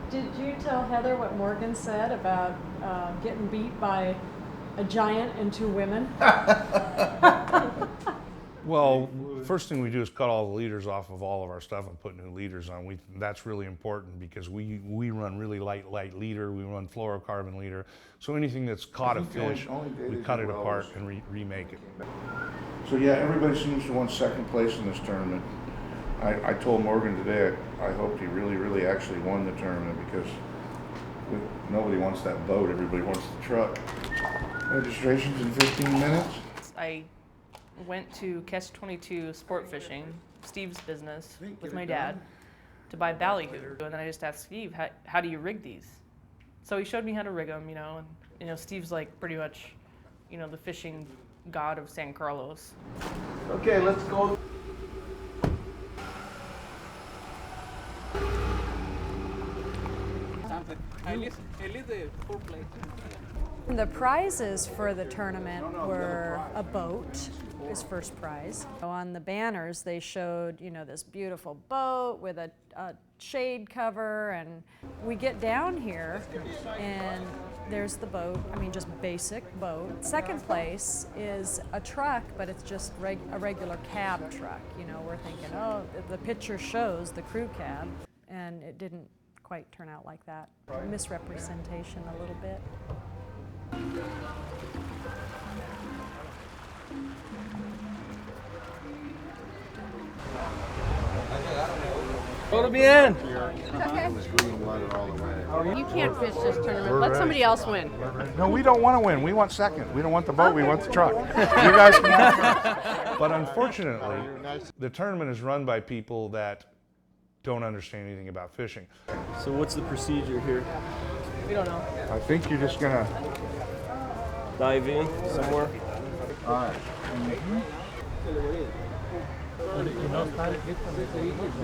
Did you tell Heather what Morgan said about getting beat by a giant and two women? Well, first thing we do is cut all the leaders off of all of our stuff and put new leaders on. That's really important because we run really light leader, we run fluorocarbon leader. So anything that's caught a fish, we cut it apart and remake it. So yeah, everybody seems to want second place in this tournament. I told Morgan today, I hoped he really actually won the tournament because nobody wants that boat, everybody wants the truck. Registration's in 15 minutes. I went to Catch 22 Sport Fishing, Steve's business, with my dad to buy ballyhoo. And then I just asked Steve, how do you rig these? So he showed me how to rig them, and Steve's like pretty much, the fishing god of San Carlos. Okay, let's go. The prizes for the tournament were a boat, his first prize. On the banners, they showed, this beautiful boat with a shade cover, and we get down here, and there's the boat. Just basic boat. Second place is a truck, but it's just a regular cab truck. We're thinking, oh, the picture shows the crew cab, and it didn't quite turn out like that. Misrepresentation a little bit. Todo bien. You can't fish this tournament. Let somebody else win. No, we don't want to win. We want second. We don't want the boat. We want the truck. You guys can have it. But unfortunately, the tournament is run by people that don't understand anything about fishing. So what's the procedure here? We don't know. I think you're just gonna Dive in somewhere? All right.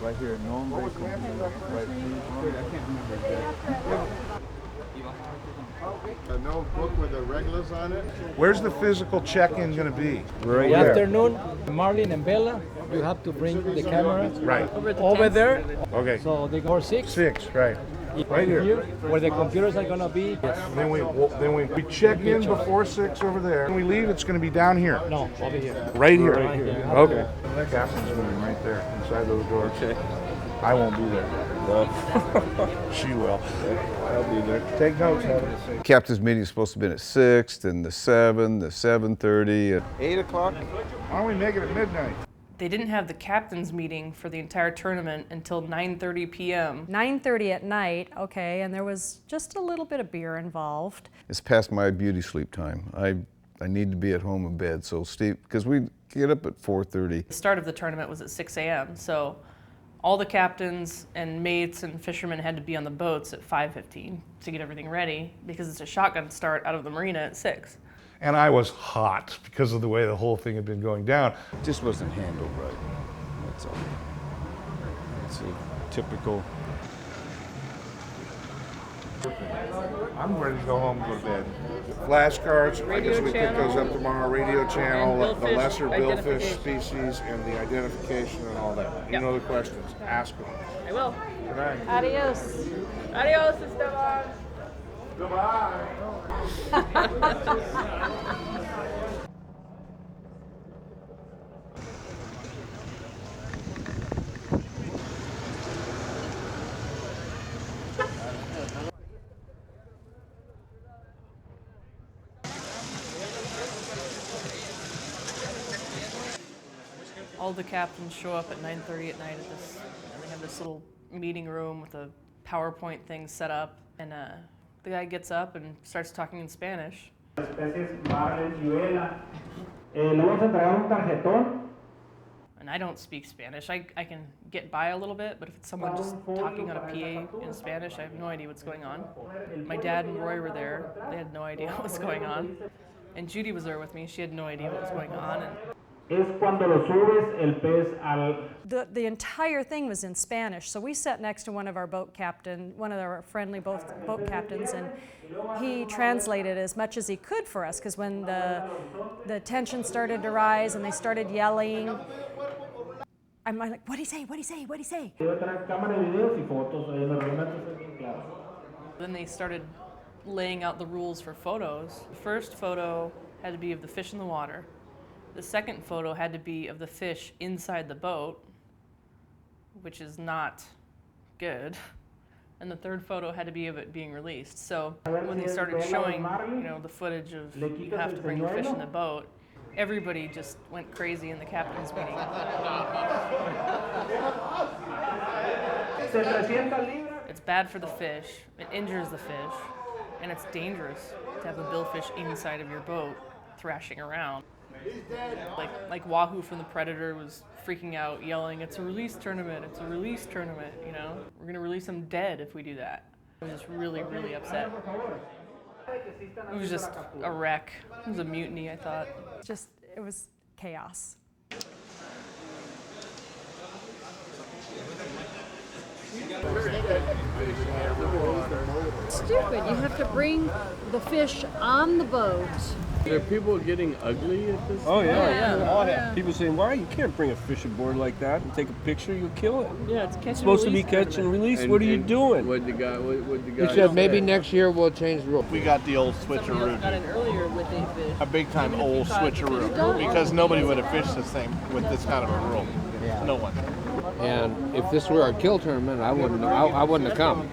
Right here, nombre, a notebook with the regulars on it. Where's the physical check-in going to be? Right Good there. afternoon, Marlin and Bella. You have to bring the camera Right. over there. Okay. So they go 6. 6, right. Right here. Where the computers are gonna be. Then we check in before 6 over there. When we leave, it's going to be down here. No, over here. Right here. Right here. Okay. The captain's moving right there inside those doors. Okay. I won't be there. No. She will. I'll be there. Take notes, Heather. Captain's meeting is supposed to be at 6, then the 7, the 7:30, at 8 o'clock. Why don't we make it at midnight? They didn't have the captain's meeting for the entire tournament until 9:30 p.m. 9:30 at night, okay, and there was just a little bit of beer involved. It's past my beauty sleep time. I need to be at home in bed, so Steve, because we get up at 4:30. The start of the tournament was at 6 a.m., so all the captains and mates and fishermen had to be on the boats at 5:15 to get everything ready because it's a shotgun start out of the marina at 6. And I was hot because of the way the whole thing had been going down. Just wasn't handled right. That's all. It's a typical. I'm ready to go home and go to bed. Flashcards, I guess we pick those up tomorrow, radio channel, the lesser billfish species, and the identification and all that. You know the questions, ask them. I will. Good night. Adios. Adios, Esteban. Goodbye. All the captains show up at 9:30 at night at this, and they have this little meeting room with a PowerPoint thing set up, and the guy gets up and starts talking in Spanish. And I don't speak Spanish. I can get by a little bit, but if it's someone just talking on a PA in Spanish, I have no idea what's going on. My dad and Roy were there. They had no idea what was going on. And Judy was there with me. She had no idea what was going on. And The entire thing was in Spanish, so we sat next to one of our one of our friendly boat captains, and he translated as much as he could for us, because when the tension started to rise and they started yelling, I'm like, what'd he say, what'd he say, what'd he say? Then they started laying out the rules for photos. The first photo had to be of the fish in the water. The second photo had to be of the fish inside the boat, which is not good. And the third photo had to be of it being released. So when they started showing, the footage of you have to bring the fish in the boat, everybody just went crazy in the captain's meeting. It's bad for the fish, it injures the fish, and it's dangerous to have a billfish inside of your boat thrashing around. Like Wahoo from The Predator was freaking out, yelling, "It's a release tournament, it's a release tournament, We're gonna release them dead if we do that." I was just really, really upset. It was just a wreck. It was a mutiny, I thought. It was chaos. Stupid. You have to bring the fish on the boat. Are people getting ugly at this? Oh, yeah. People saying, "Why you can't bring a fish aboard like that and take a picture? You'll kill it." Yeah, it's catch and Supposed to be release catch and release. What are you doing? What the guy He said maybe next year we'll change the rule. We got the old switcheroo, got in earlier with a fish. a big time old switcheroo, because nobody would have fished this thing with this kind of a rule. Yeah. No one. And if this were a kill tournament, I wouldn't have come.